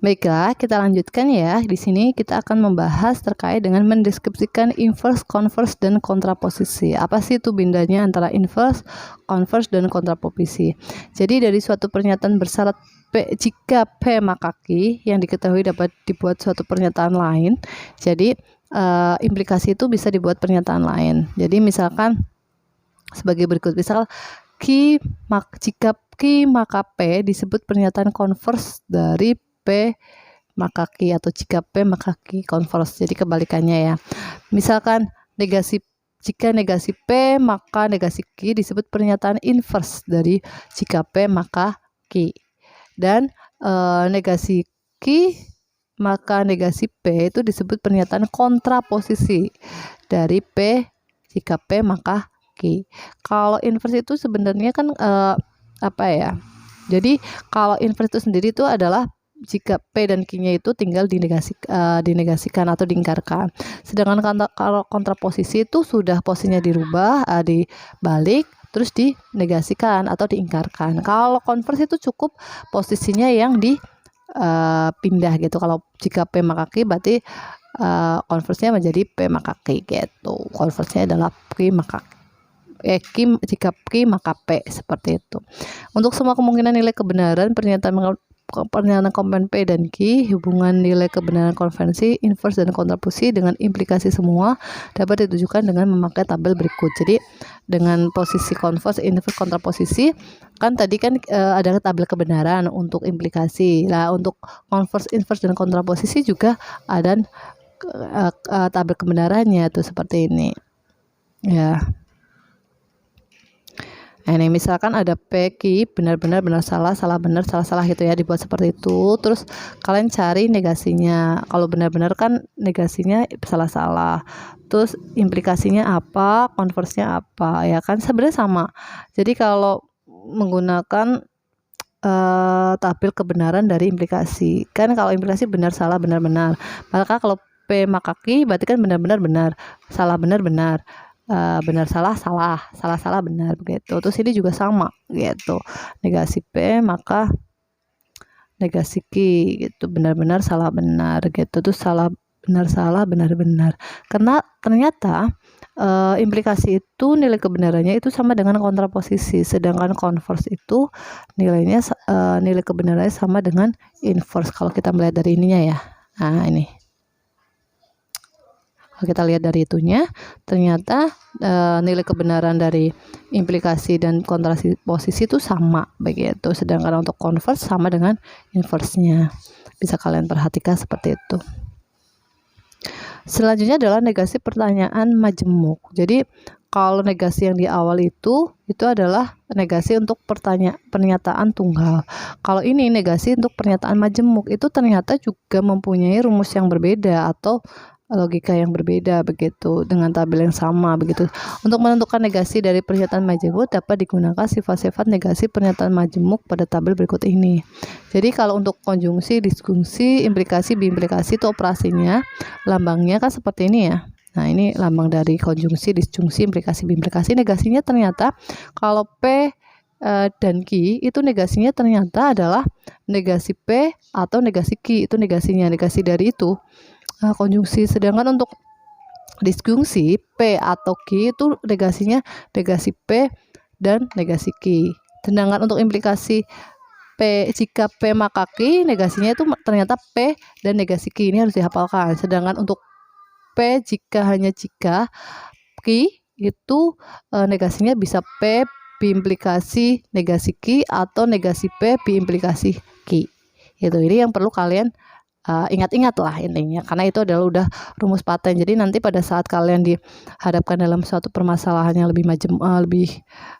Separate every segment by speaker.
Speaker 1: Baiklah, kita lanjutkan ya. Di sini kita akan membahas terkait dengan mendeskripsikan inverse, converse, dan kontraposisi. Apa sih itu bedanya antara inverse, converse, dan kontraposisi? Jadi dari suatu pernyataan bersyarat P, jika P maka Q yang diketahui dapat dibuat suatu pernyataan lain. Jadi implikasi itu bisa dibuat pernyataan lain. Jadi misalkan sebagai berikut, misal jika Q maka P disebut pernyataan converse dari P maka Q, atau jika P maka Q converse. Jadi kebalikannya ya. Misalkan jika negasi P maka negasi Q disebut pernyataan inverse dari jika P maka Q. Dan negasi Q maka negasi P itu disebut pernyataan kontraposisi dari P jika P maka Q. Kalau inverse itu sebenarnya kan apa ya? Jadi kalau inverse itu sendiri itu adalah jika P dan Q-nya itu tinggal dinegasikan atau diingkarkan. Sedangkan kalau kontraposisi itu sudah posisinya dirubah, dibalik, terus dinegasikan atau diingkarkan. Kalau converse itu cukup posisinya yang dipindah gitu. Kalau jika P maka Q berarti converse-nya menjadi P maka Q gitu. Converse-nya adalah Q maka Q, jika Q maka P, seperti itu. Untuk semua kemungkinan nilai kebenaran pernyataan komponen P dan Q, hubungan nilai kebenaran konvensi, inverse dan kontraposisi dengan implikasi semua dapat ditujukan dengan memakai tabel berikut. Jadi dengan posisi converse, inverse, kontraposisi kan tadi kan ada tabel kebenaran untuk implikasi. Nah, untuk converse, inverse dan kontraposisi juga ada tabel kebenarannya tuh seperti ini. Ya. Nah, ini misalkan ada P, Q, benar-benar, benar salah, salah benar, salah salah gitu ya, dibuat seperti itu. Terus kalian cari negasinya. Kalau benar-benar kan negasinya salah-salah. Terus implikasinya apa, konversinya apa, ya kan sebenarnya sama. Jadi kalau menggunakan tabel kebenaran dari implikasi, kan kalau implikasi benar salah benar benar, maka kalau P maka Q berarti kan benar-benar benar, salah benar benar. Benar salah salah, salah salah benar, begitu. Terus ini juga sama gitu, negasi P maka negasi Q gitu, benar-benar salah benar gitu. Terus salah benar benar, karena ternyata implikasi itu nilai kebenarannya itu sama dengan kontraposisi, sedangkan converse itu nilainya nilai kebenarannya sama dengan inverse kalau kita melihat dari ininya ya. Nah, ini kalau kita lihat dari itunya, ternyata nilai kebenaran dari implikasi dan kontraposisi itu sama begitu. Sedangkan untuk converse sama dengan inverse-nya. Bisa kalian perhatikan seperti itu. Selanjutnya adalah negasi pertanyaan majemuk. Jadi kalau negasi yang di awal itu adalah negasi untuk pernyataan tunggal. Kalau ini negasi untuk pernyataan majemuk, itu ternyata juga mempunyai rumus yang berbeda atau logika yang berbeda begitu, dengan tabel yang sama begitu. Untuk menentukan negasi dari pernyataan majemuk dapat digunakan sifat-sifat negasi pernyataan majemuk pada tabel berikut ini. Jadi kalau untuk konjungsi, disjungsi, implikasi, biimplikasi itu operasinya, lambangnya kan seperti ini ya. Nah, ini lambang dari konjungsi, disjungsi, implikasi, biimplikasi. Negasinya ternyata kalau P dan Q itu negasinya ternyata adalah negasi P atau negasi Q, itu negasinya, negasi dari itu konjungsi. Sedangkan untuk disjungsi, P atau Q itu negasinya negasi P dan negasi Q. Sedangkan untuk implikasi P, jika P maka Q, negasinya itu ternyata P dan negasi Q. Ini harus dihafalkan. Sedangkan untuk P hanya jika Q itu negasinya bisa P biimplikasi negasi Q atau negasi P biimplikasi Q. Itu ini yang perlu kalian ingat-ingat lah intinya, karena itu adalah udah rumus paten. Jadi nanti pada saat kalian dihadapkan dalam suatu permasalahan yang lebih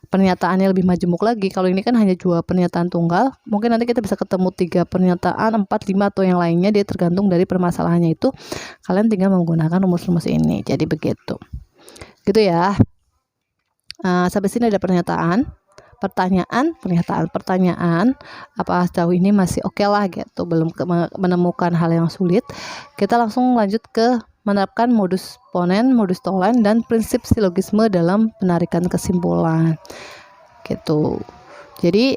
Speaker 1: pernyataannya lebih majemuk lagi. Kalau ini kan hanya 2 pernyataan tunggal, mungkin nanti kita bisa ketemu 3 pernyataan, 4, 5 atau yang lainnya, dia tergantung dari permasalahannya itu. Kalian tinggal menggunakan rumus-rumus ini. Jadi begitu. Gitu ya. Sampai sini ada pertanyaan, apa sejauh ini masih oke lah gitu, belum menemukan hal yang sulit. Kita langsung lanjut ke menerapkan modus ponen, modus tolen, dan prinsip silogisme dalam penarikan kesimpulan gitu. Jadi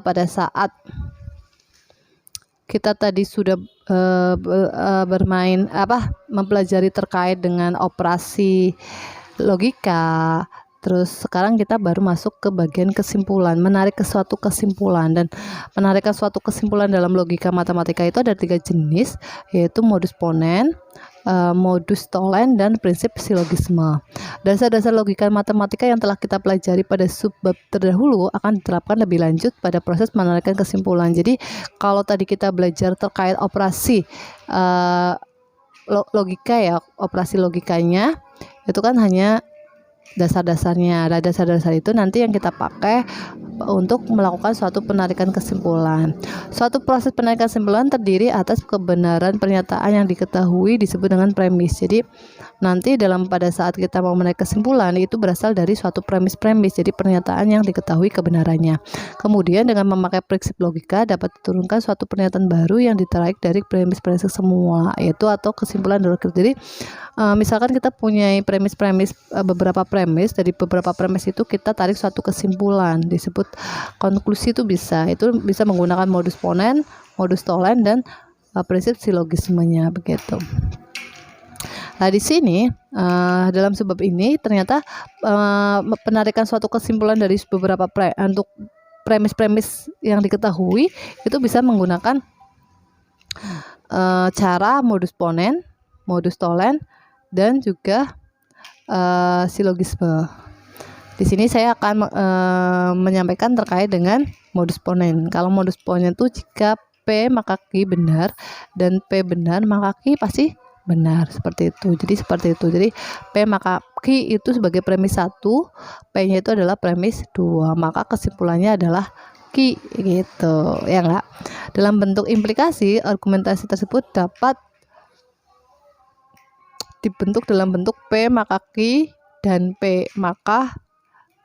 Speaker 1: pada saat kita tadi sudah mempelajari terkait dengan operasi logika. Terus sekarang kita baru masuk ke bagian kesimpulan, menarik ke suatu kesimpulan. Dan menarikan suatu kesimpulan dalam logika matematika itu ada 3 jenis, yaitu modus ponen, modus tolen, dan prinsip silogisme. Dasar-dasar logika matematika yang telah kita pelajari pada subbab terdahulu akan diterapkan lebih lanjut pada proses menarikan kesimpulan. Jadi kalau tadi kita belajar terkait operasi logika ya, operasi logikanya itu kan hanya dasar-dasarnya. Ada dasar-dasar itu nanti yang kita pakai untuk melakukan suatu penarikan kesimpulan. Suatu proses penarikan kesimpulan terdiri atas kebenaran pernyataan yang diketahui disebut dengan premis. Jadi nanti pada saat kita mau menarik kesimpulan itu berasal dari suatu premis-premis, jadi pernyataan yang diketahui kebenarannya. Kemudian dengan memakai prinsip logika dapat diturunkan suatu pernyataan baru yang ditarik dari premis-premis semua, yaitu atau kesimpulan dari. Jadi misalkan kita punya premis-premis, beberapa premis, dari beberapa premis itu kita tarik suatu kesimpulan, disebut konklusi. Itu bisa menggunakan modus ponen, modus tolen, dan prinsip silogismenya begitu. Nah, di sini dalam subbab ini ternyata penarikan suatu kesimpulan dari beberapa untuk premis-premis yang diketahui itu bisa menggunakan cara modus ponen, modus tolen, dan juga silogisme. Di sini saya akan menyampaikan terkait dengan modus ponen. Kalau modus ponen itu jika P maka Q benar dan P benar maka Q pasti benar, seperti itu. Jadi P maka Q itu sebagai premis 1, P-nya itu adalah premis 2, maka kesimpulannya adalah Q gitu, ya enggak? Dalam bentuk implikasi, argumentasi tersebut dapat dibentuk dalam bentuk P maka Q dan P maka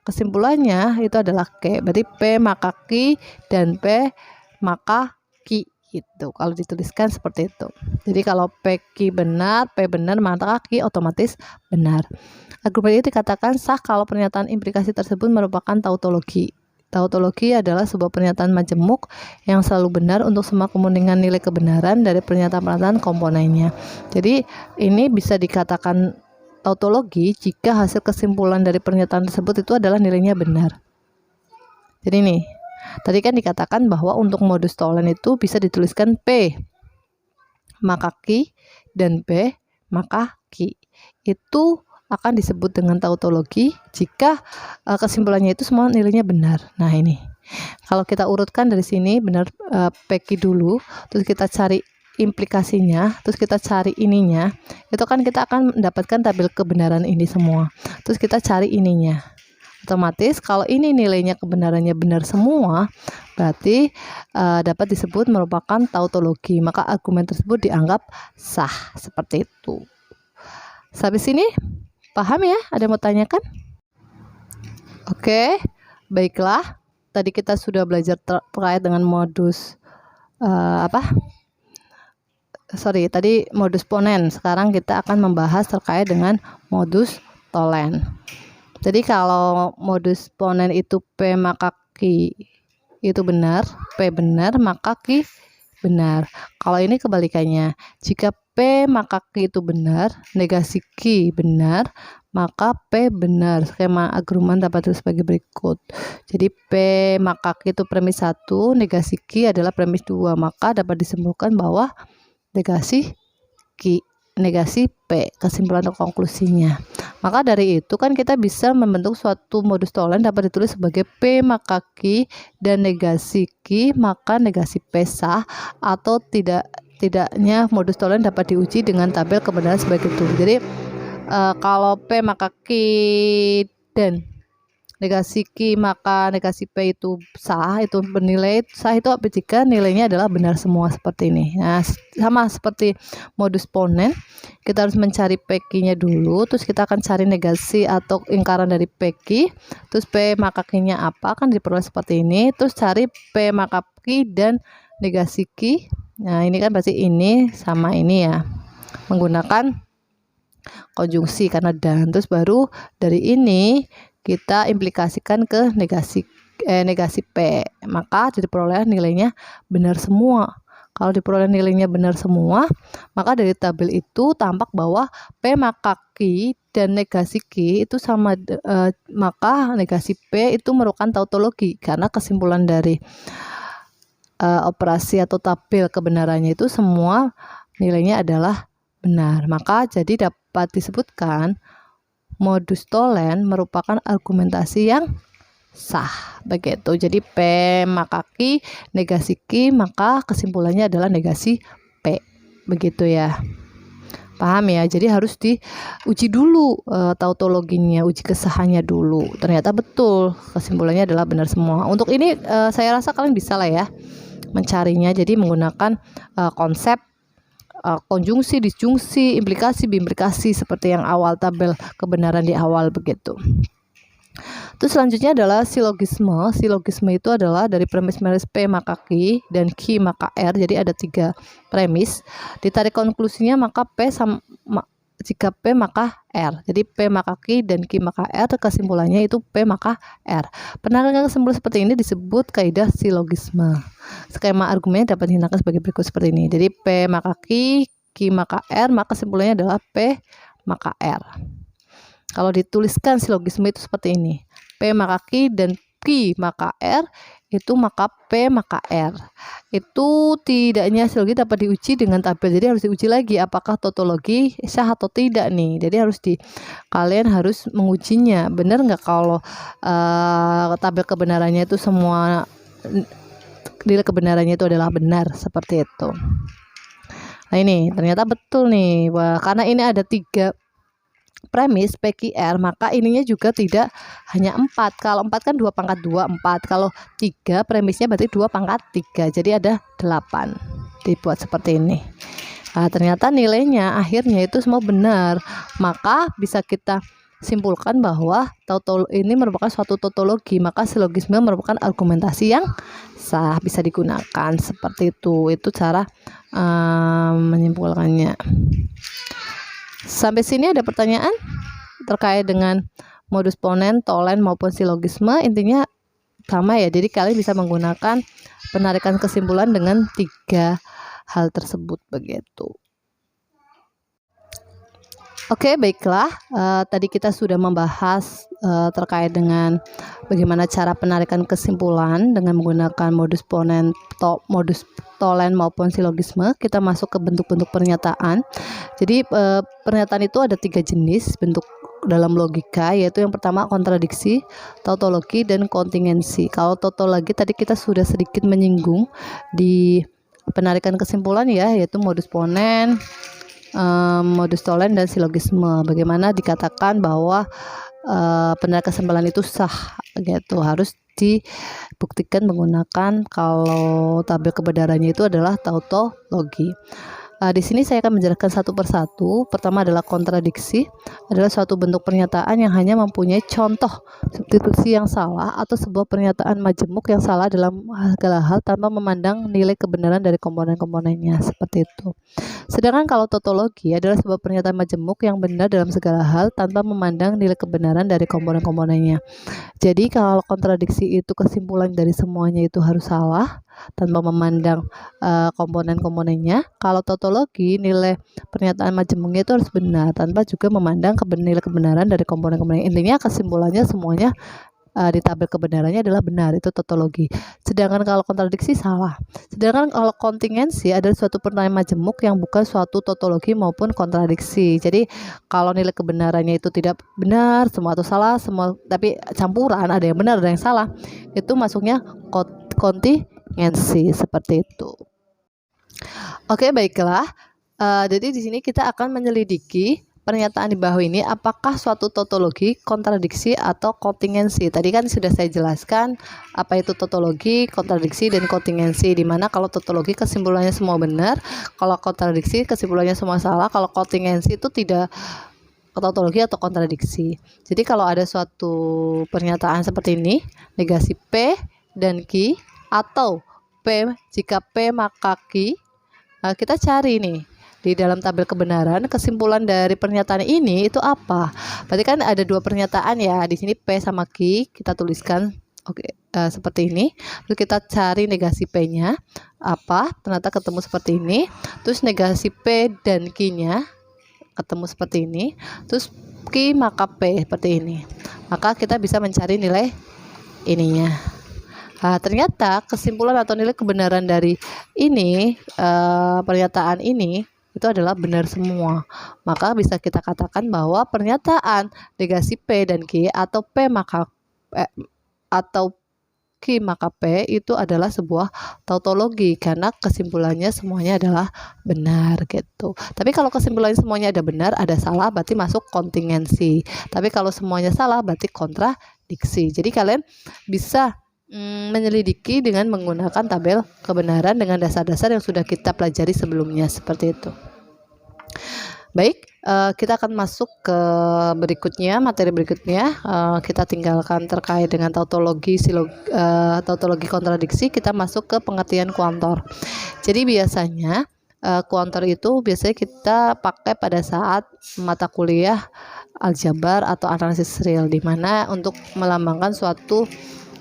Speaker 1: kesimpulannya itu adalah Q. Berarti P maka Q dan P maka Q gitu. Kalau dituliskan seperti itu. Jadi kalau P Q benar, P benar, maka Q otomatis benar. Argumen itu dikatakan sah kalau pernyataan implikasi tersebut merupakan tautologi. Tautologi adalah sebuah pernyataan majemuk yang selalu benar untuk semua kemungkinan nilai kebenaran dari pernyataan-pernyataan komponennya. Jadi ini bisa dikatakan tautologi jika hasil kesimpulan dari pernyataan tersebut itu adalah nilainya benar. Jadi nih, tadi kan dikatakan bahwa untuk modus tolen itu bisa dituliskan P maka Q dan P maka Q. Itu akan disebut dengan tautologi jika kesimpulannya itu semua nilainya benar. Nah ini, kalau kita urutkan dari sini benar PQ dulu, terus kita cari implikasinya, terus kita cari ininya, itu kan kita akan mendapatkan tabel kebenaran ini semua. Terus kita cari ininya. Otomatis kalau ini nilainya kebenarannya benar semua, berarti dapat disebut merupakan tautologi. Maka argumen tersebut dianggap sah, seperti itu. Sampai sini paham ya? Ada yang mau tanyakan? Oke, baiklah. Tadi kita sudah belajar terkait dengan modus tadi modus ponen. Sekarang kita akan membahas terkait dengan modus tolen. Jadi kalau modus ponen itu P maka Q itu benar, P benar maka Q benar. Kalau ini kebalikannya, jika P maka Q itu benar, negasi Q benar, maka P benar. Skema argumen dapat ditulis sebagai berikut. Jadi P maka Q itu premis 1, negasi Q adalah premis 2, maka dapat disimpulkan bahwa negasi Q, negasi P, kesimpulan atau konklusinya. Maka dari itu kan kita bisa membentuk suatu modus tolen dapat ditulis sebagai P maka Q dan negasi Q maka negasi P sah, atau tidaknya modus tolen dapat diuji dengan tabel kebenaran sebagai itu. Jadi kalau P maka Q dan negasi Q maka negasi P itu sah, itu bernilai sah itu apa jika nilainya adalah benar semua, seperti ini. Nah, sama seperti modus ponen, kita harus mencari PQ-nya dulu, terus kita akan cari negasi atau lingkaran dari PQ, terus P maka Q-nya apa, kan diperoleh seperti ini, terus cari P maka Q dan negasi Q. Nah, ini kan pasti ini sama ini ya, menggunakan konjungsi karena dan. Terus baru dari ini kita implikasikan ke negasi P, maka diperoleh nilainya benar semua. Kalau diperoleh nilainya benar semua, maka dari tabel itu tampak bahwa P maka Q dan negasi Q itu sama, maka negasi P itu merupakan tautologi, karena kesimpulan dari operasi atau tabel kebenarannya itu semua nilainya adalah benar. Maka jadi dapat disebutkan modus tolen merupakan argumentasi yang sah, begitu. Jadi P maka Q, negasi Q, maka kesimpulannya adalah negasi P, begitu ya. Paham ya? Jadi harus diuji dulu tautologinya, uji kesahannya dulu. Ternyata betul, kesimpulannya adalah benar semua. Untuk ini saya rasa kalian bisa lah ya mencarinya. Jadi menggunakan konsep konjungsi, disjungsi, implikasi, biimplikasi seperti yang awal tabel kebenaran di awal begitu. Terus selanjutnya adalah silogisme. Silogisme itu adalah dari premis-premis P maka Q dan Q maka R. Jadi ada 3 premis. Ditarik konklusinya maka P sama jika P maka R. Jadi P maka Q dan Q maka R, kesimpulannya itu P maka R. Penarikan kesimpulan seperti ini disebut kaidah silogisme. Skema argumennya dapat dihinakan sebagai berikut seperti ini. Jadi P maka Q, Q maka R, maka kesimpulannya adalah P maka R. Kalau dituliskan silogisme itu seperti ini. P maka Q dan Q maka R itu maka P maka R. Itu tidaknya silogi dapat diuji dengan tabel. Jadi harus diuji lagi apakah tautologi sah atau tidak nih. Jadi kalian harus mengujinya. Benar nggak kalau tabel kebenarannya itu semua nilai kebenarannya itu adalah benar seperti itu. Nah ini ternyata betul nih. Wah, karena ini ada 3 premis PQR, maka ininya juga tidak hanya 4. Kalau 4 kan 2 pangkat 2, 4. Kalau 3 premisnya berarti 2 pangkat 3. Jadi ada 8. Dibuat seperti ini. Nah, ternyata nilainya akhirnya itu semua benar. Maka bisa kita simpulkan bahwa ini merupakan suatu tautologi, maka silogisme merupakan argumentasi yang sah, bisa digunakan seperti itu. Itu cara menyimpulkannya. Sampai sini ada pertanyaan terkait dengan modus ponen, tolen maupun silogisme. Intinya sama ya. Jadi kalian bisa menggunakan penarikan kesimpulan dengan 3 hal tersebut begitu. Oke, baiklah. Tadi kita sudah membahas terkait dengan bagaimana cara penarikan kesimpulan dengan menggunakan modus ponen, modus tolen maupun silogisme. Kita masuk ke bentuk-bentuk pernyataan. Jadi pernyataan itu ada 3 jenis bentuk dalam logika, yaitu yang pertama kontradiksi, tautologi, dan kontingensi. Kalau tautologi tadi kita sudah sedikit menyinggung di penarikan kesimpulan ya, yaitu modus ponen, modus tolen, dan silogisme. Bagaimana dikatakan bahwa penarikan kesimpulan itu sah gitu, harus dibuktikan menggunakan kalau tabel kebenarannya itu adalah tautologi. Di sini saya akan menjelaskan satu persatu. Pertama adalah kontradiksi, adalah suatu bentuk pernyataan yang hanya mempunyai contoh substitusi yang salah atau sebuah pernyataan majemuk yang salah dalam segala hal tanpa memandang nilai kebenaran dari komponen-komponennya, seperti itu. Sedangkan kalau tautologi adalah sebuah pernyataan majemuk yang benar dalam segala hal tanpa memandang nilai kebenaran dari komponen-komponennya. Jadi kalau kontradiksi itu kesimpulan dari semuanya itu harus salah tanpa memandang komponen-komponennya. Kalau tautologi nilai pernyataan majemuknya itu harus benar tanpa juga memandang nilai kebenaran dari komponen-komponennya. Intinya kesimpulannya semuanya di tabel kebenarannya adalah benar, itu tautologi. Sedangkan kalau kontradiksi salah. Sedangkan kalau kontingensi adalah suatu pernyataan majemuk yang bukan suatu tautologi maupun kontradiksi. Jadi kalau nilai kebenarannya itu tidak benar semua atau salah semua, tapi campuran, ada yang benar ada yang salah, itu masuknya kontingensi, seperti itu. Oke, baiklah. Jadi di sini kita akan menyelidiki pernyataan di bawah ini, apakah suatu tautologi, kontradiksi, atau kontingensi. Tadi kan sudah saya jelaskan apa itu tautologi, kontradiksi, dan kontingensi. Dimana kalau tautologi kesimpulannya semua benar, kalau kontradiksi kesimpulannya semua salah, kalau kontingensi itu tidak tautologi atau kontradiksi. Jadi kalau ada suatu pernyataan seperti ini, negasi P dan Q, atau P jika P maka Q, kita cari nih di dalam tabel kebenaran kesimpulan dari pernyataan ini itu apa. Berarti kan ada 2 pernyataan ya. Di sini P sama Q kita tuliskan Oke, seperti ini. Terus kita cari negasi P-nya apa, ternyata ketemu seperti ini. Terus negasi P dan Q-nya ketemu seperti ini. Terus Q maka P seperti ini. Maka kita bisa mencari nilai ininya. Nah, ternyata kesimpulan atau nilai kebenaran dari ini, pernyataan ini itu adalah benar semua. Maka bisa kita katakan bahwa pernyataan negasi P dan Q atau P maka atau Q maka P itu adalah sebuah tautologi karena kesimpulannya semuanya adalah benar gitu. Tapi kalau kesimpulannya semuanya ada benar, ada salah, berarti masuk kontingensi. Tapi kalau semuanya salah, berarti kontradiksi. Jadi kalian bisa menyelidiki dengan menggunakan tabel kebenaran dengan dasar-dasar yang sudah kita pelajari sebelumnya seperti itu. Baik, kita akan masuk ke berikutnya, materi berikutnya. Kita tinggalkan terkait dengan tautologi, tautologi kontradiksi. Kita masuk ke pengertian kuantor. Jadi biasanya kuantor itu biasanya kita pakai pada saat mata kuliah aljabar atau analisis real, di mana untuk melambangkan suatu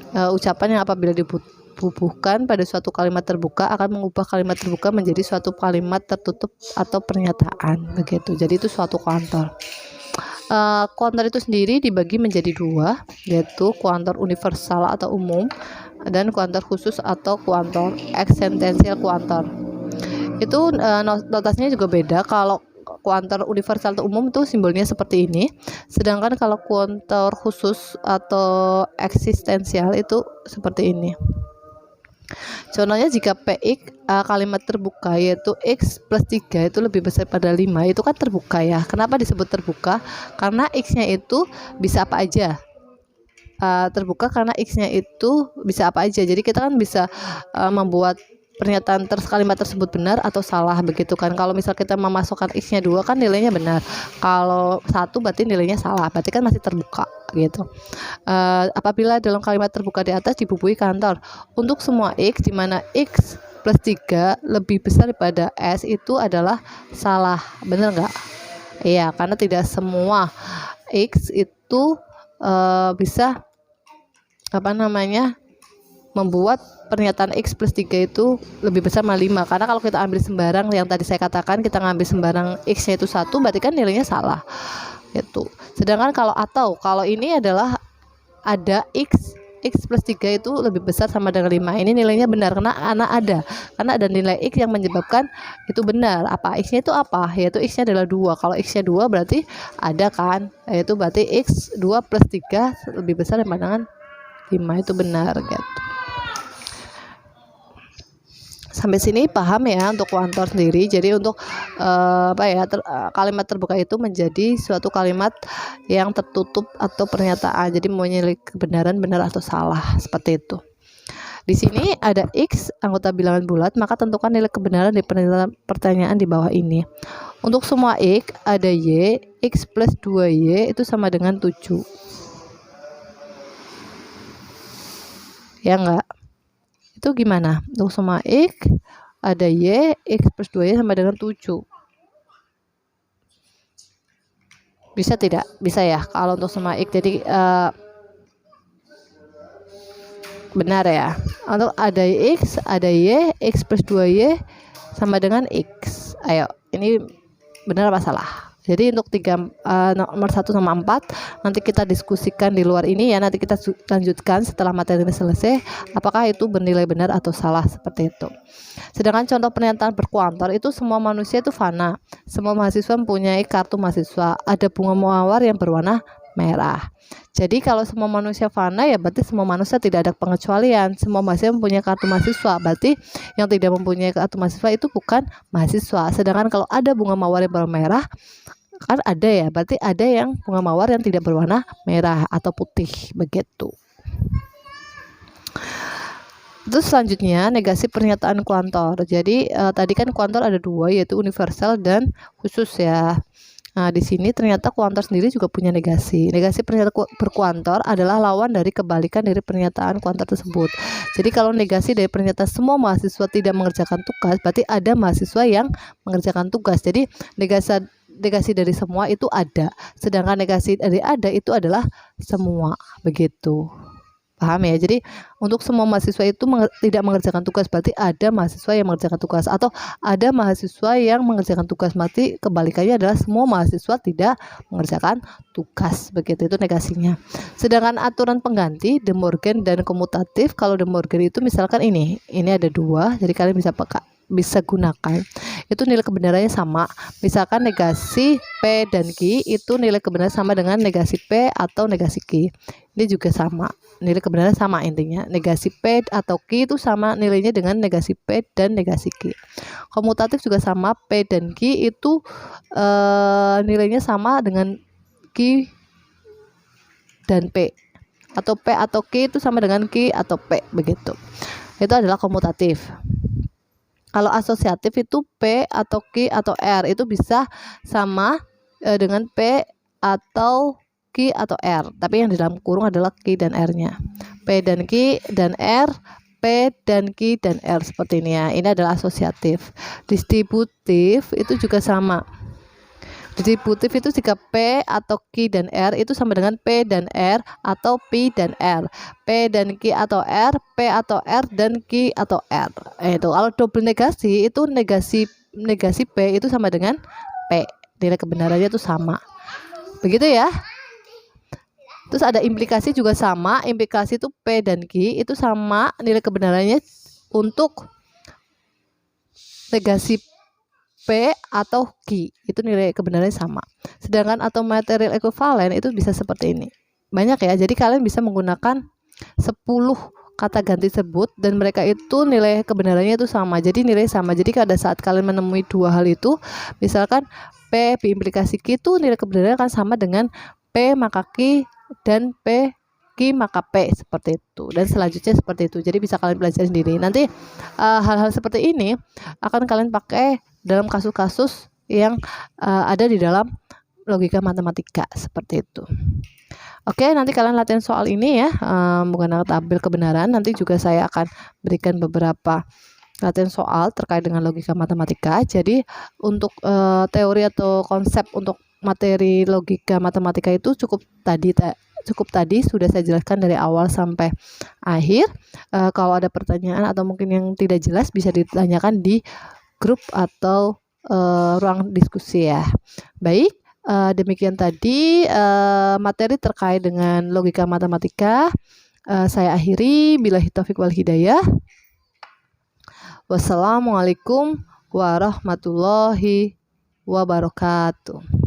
Speaker 1: ucapan yang apabila dibubuhkan pada suatu kalimat terbuka akan mengubah kalimat terbuka menjadi suatu kalimat tertutup atau pernyataan begitu. Jadi itu suatu kuantor. Kuantor itu sendiri dibagi menjadi dua, yaitu kuantor universal atau umum dan kuantor khusus atau kuantor eksistensial kuantor. Itu notasinya juga beda. Kalau kuantor universal atau umum itu simbolnya seperti ini, sedangkan kalau kuantor khusus atau eksistensial itu seperti ini. Contohnya jika Px kalimat terbuka yaitu X plus 3 itu lebih besar pada 5, itu kan terbuka ya. Kenapa disebut terbuka? Karena X-nya itu bisa apa aja. Terbuka karena X-nya itu bisa apa aja. Jadi kita kan bisa membuat pernyataan kalimat tersebut benar atau salah begitu kan. Kalau misal kita memasukkan X-nya 2 kan nilainya benar. Kalau 1 berarti nilainya salah. Berarti kan masih terbuka gitu. Apabila dalam kalimat terbuka di atas dibubuhi kantor untuk semua X di mana X plus 3 lebih besar daripada S itu adalah salah. Benar nggak? Iya, karena tidak semua X itu bisa membuat pernyataan X plus 3 itu lebih besar sama 5. Karena kalau kita ambil sembarang yang tadi saya katakan, kita ngambil sembarang X-nya itu 1, berarti kan nilainya salah gitu. Sedangkan kalau ini adalah ada X plus 3 itu lebih besar sama dengan 5, ini nilainya benar karena ada nilai X yang menyebabkan itu benar. Apa X-nya itu apa? Yaitu X-nya adalah 2. Kalau X-nya 2 berarti ada kan, yaitu berarti X 2 plus 3 lebih besar daripada dengan 5, itu benar gitu. Sampai sini paham ya untuk kuantor sendiri. Jadi untuk kalimat terbuka itu menjadi suatu kalimat yang tertutup atau pernyataan. Jadi mempunyai kebenaran benar atau salah seperti itu. Di sini ada X anggota bilangan bulat, maka tentukan nilai kebenaran di pertanyaan di bawah ini. Untuk semua X ada Y, X plus 2Y itu sama dengan 7. Ya enggak? Itu gimana? Untuk semua X ada Y, X plus 2Y sama dengan 7. Bisa tidak? Bisa ya. Kalau untuk semua X jadi benar ya. Untuk ada X, ada Y, X plus 2Y sama dengan X. Ayo, ini benar apa salah? Jadi untuk nomor 1 sama 4 nanti kita diskusikan di luar ini ya. Nanti kita lanjutkan setelah materi ini selesai, apakah itu bernilai benar atau salah seperti itu. Sedangkan contoh pernyataan berkuantor itu semua manusia itu fana. Semua mahasiswa mempunyai kartu mahasiswa. Ada bunga mawar yang berwarna merah. Jadi kalau semua manusia fana ya berarti semua manusia tidak ada pengecualian. Semua mahasiswa mempunyai kartu mahasiswa. Berarti yang tidak mempunyai kartu mahasiswa itu bukan mahasiswa. Sedangkan kalau ada bunga mawar yang berwarna merah, kan ada ya, berarti ada yang bunga mawar yang tidak berwarna merah atau putih begitu. Terus selanjutnya negasi pernyataan kuantor. Jadi tadi kan kuantor ada 2 yaitu universal dan khusus ya. Nah, di sini ternyata kuantor sendiri juga punya negasi. Negasi pernyataan berkuantor adalah lawan dari kebalikan dari pernyataan kuantor tersebut. Jadi kalau negasi dari pernyataan semua mahasiswa tidak mengerjakan tugas, berarti ada mahasiswa yang mengerjakan tugas. Jadi negasi dari semua itu ada, sedangkan negasi dari ada itu adalah semua begitu. Paham ya? Jadi untuk semua mahasiswa itu tidak mengerjakan tugas, berarti ada mahasiswa yang mengerjakan tugas, atau ada mahasiswa yang mengerjakan tugas, berarti kebalikannya adalah semua mahasiswa tidak mengerjakan tugas. Begitu, itu negasinya. Sedangkan aturan pengganti De Morgan dan komutatif, kalau De Morgan itu misalkan ini ada 2, jadi kalian bisa gunakan. Itu nilai kebenarannya sama. Misalkan negasi P dan Q itu nilai kebenaran sama dengan negasi P atau negasi Q. Ini juga sama. Nilai kebenaran sama intinya. Negasi P atau Q itu sama nilainya dengan negasi P dan negasi Q. Komutatif juga sama. P dan Q itu nilainya sama dengan Q dan P. Atau P atau Q itu sama dengan Q atau P. Begitu. Itu adalah komutatif. Kalau asosiatif itu P atau Q atau R itu bisa sama dengan P atau Q atau R, tapi yang di dalam kurung adalah Q dan R-nya. P dan Q dan R, P dan Q dan R, seperti ini ya. Ini adalah asosiatif. Distributif itu juga sama. Distributif itu jika P atau Q dan R itu sama dengan P dan R atau P dan R, P dan Q atau R, P atau R dan Q atau R. Itu kalau double negasi itu negasi P itu sama dengan P, nilai kebenarannya itu sama. Begitu ya. Terus ada implikasi juga sama. Implikasi itu P dan Q itu sama nilai kebenarannya untuk negasi P atau Q, itu nilai kebenarannya sama. Sedangkan atau material ekuivalen itu bisa seperti ini. Banyak ya, jadi kalian bisa menggunakan 10 kata ganti tersebut dan mereka itu nilai kebenarannya itu sama. Jadi nilai sama. Jadi pada saat kalian menemui dua hal itu, misalkan P implikasi Q itu nilai kebenarannya akan sama dengan P maka Q dan P Q maka P, seperti itu, dan selanjutnya seperti itu. Jadi bisa kalian pelajari sendiri. Nanti hal-hal seperti ini akan kalian pakai dalam kasus-kasus yang ada di dalam logika matematika, seperti itu. Oke, nanti kalian latihan soal ini ya, menggunakan tabel kebenaran. Nanti juga saya akan berikan beberapa latihan soal terkait dengan logika matematika. Jadi untuk teori atau konsep untuk materi logika matematika itu cukup tadi sudah saya jelaskan dari awal sampai akhir. Kalau ada pertanyaan atau mungkin yang tidak jelas bisa ditanyakan di grup atau ruang diskusi ya. Baik, demikian tadi materi terkait dengan logika matematika. Saya akhiri, billahi taufiq wal hidayah. Wassalamualaikum warahmatullahi wabarakatuh.